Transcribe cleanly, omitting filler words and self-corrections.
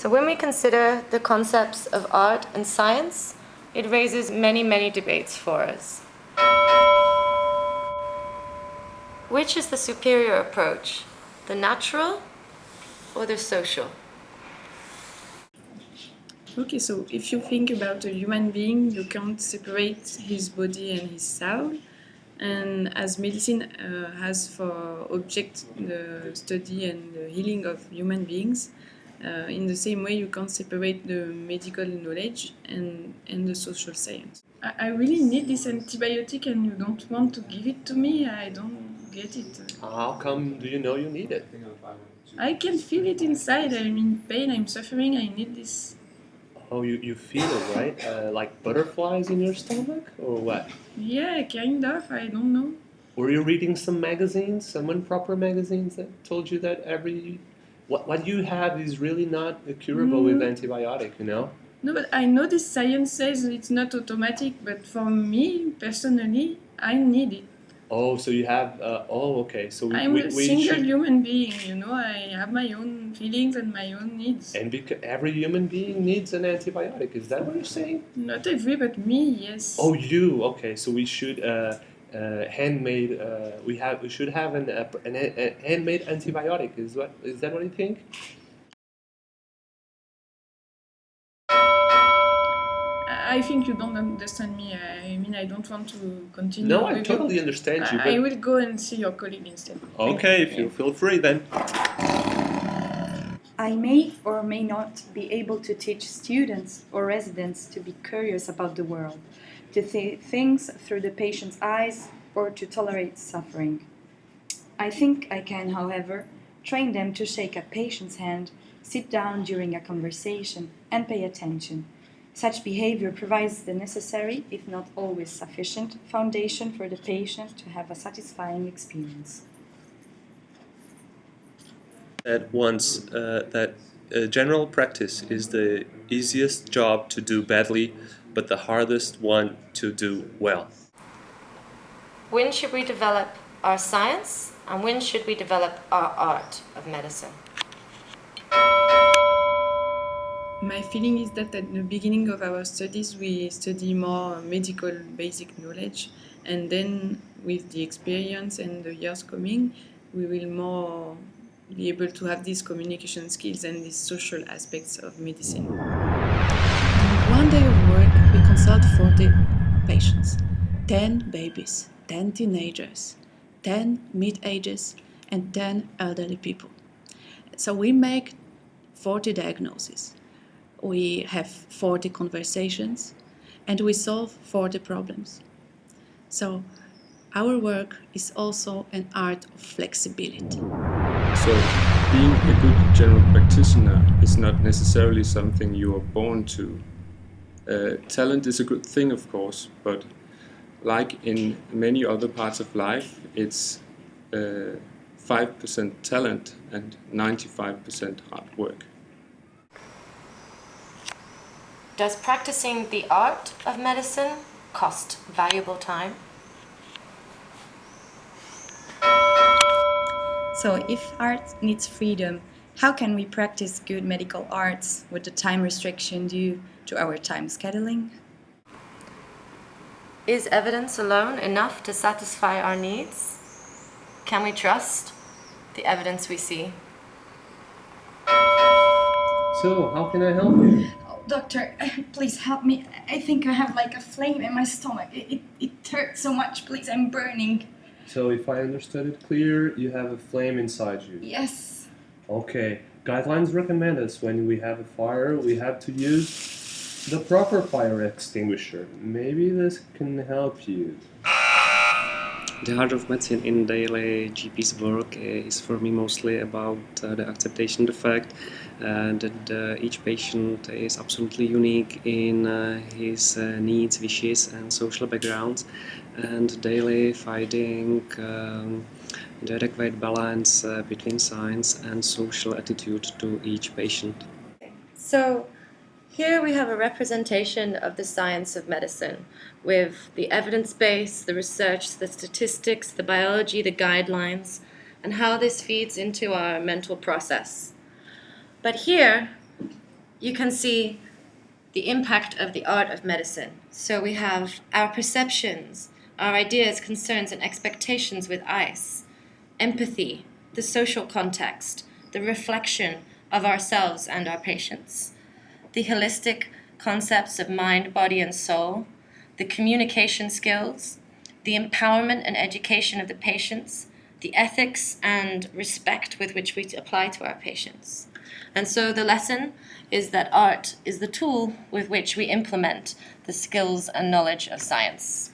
So when we consider the concepts of art and science, it raises many, many debates for us. Which is the superior approach, the natural or the social? Okay, so if you think about a human being, you can't separate his body and his soul. And as medicine has for object the study and the healing of human beings, in the same way you can't separate the medical knowledge and the social science. I really need this antibiotic and you don't want to give it to me? I don't get it. How come do you know you need it? I can feel it inside. I'm in pain, I'm suffering, I need this. Oh, you feel it, right? Like butterflies in your stomach, or what? Yeah, kind of, I don't know. Were you reading some magazines, some improper magazines that told you that what you have is really not curable with antibiotic, you know? No, but I know this science says it's not automatic, but for me, personally, I need it. Oh, so you have, okay. So I'm a single should, human being, you know, I have my own feelings and my own needs. and every human being needs an antibiotic, is that what you're saying? Not every, but me, yes. Oh, you, okay. So we should, handmade, we should have a handmade antibiotic, is that what you think? I think you don't understand me. I mean, I don't want to continue. No, I totally understand you. I will go and see your colleague instead. Okay, if you feel free then. I may or may not be able to teach students or residents to be curious about the world, to see things through the patient's eyes, or to tolerate suffering. I think I can, however, train them to shake a patient's hand, sit down during a conversation, and pay attention. Such behavior provides the necessary, if not always sufficient, foundation for the patient to have a satisfying experience. At once that general practice is the easiest job to do badly, but the hardest one to do well. When should we develop our science, and when should we develop our art of medicine? My feeling is that at the beginning of our studies we study more medical basic knowledge, and then with the experience and the years coming we will more be able to have these communication skills and these social aspects of medicine. In one day of work we consult 40 patients, 10 babies, 10 teenagers, 10 mid-ages and 10 elderly people. So we make 40 diagnoses. We have 40 conversations and we solve 40 problems. So our work is also an art of flexibility. So being a good general practitioner is not necessarily something you are born to. Talent is a good thing, of course, but like in many other parts of life, it's 5% talent and 95% hard work. Does practicing the art of medicine cost valuable time? So if art needs freedom, how can we practice good medical arts with the time restriction due to our time scheduling? Is evidence alone enough to satisfy our needs? Can we trust the evidence we see? So, how can I help you? Doctor, please help me. I think I have like a flame in my stomach. It hurts so much. Please, I'm burning. So, if I understood it clear, you have a flame inside you. Yes. Okay. Guidelines recommend us when we have a fire, we have to use the proper fire extinguisher. Maybe this can help you. The art of medicine in daily GP's work is for me mostly about the acceptation of the fact that each patient is absolutely unique in his needs, wishes and social backgrounds, and daily finding the adequate balance between science and social attitude to each patient. So here we have a representation of the science of medicine with the evidence base, the research, the statistics, the biology, the guidelines, and how this feeds into our mental process. But here you can see the impact of the art of medicine. So we have our perceptions, our ideas, concerns, and expectations with ice, empathy, the social context, the reflection of ourselves and our patients, the holistic concepts of mind, body, and soul, the communication skills, the empowerment and education of the patients, the ethics and respect with which we apply to our patients. And so the lesson is that art is the tool with which we implement the skills and knowledge of science.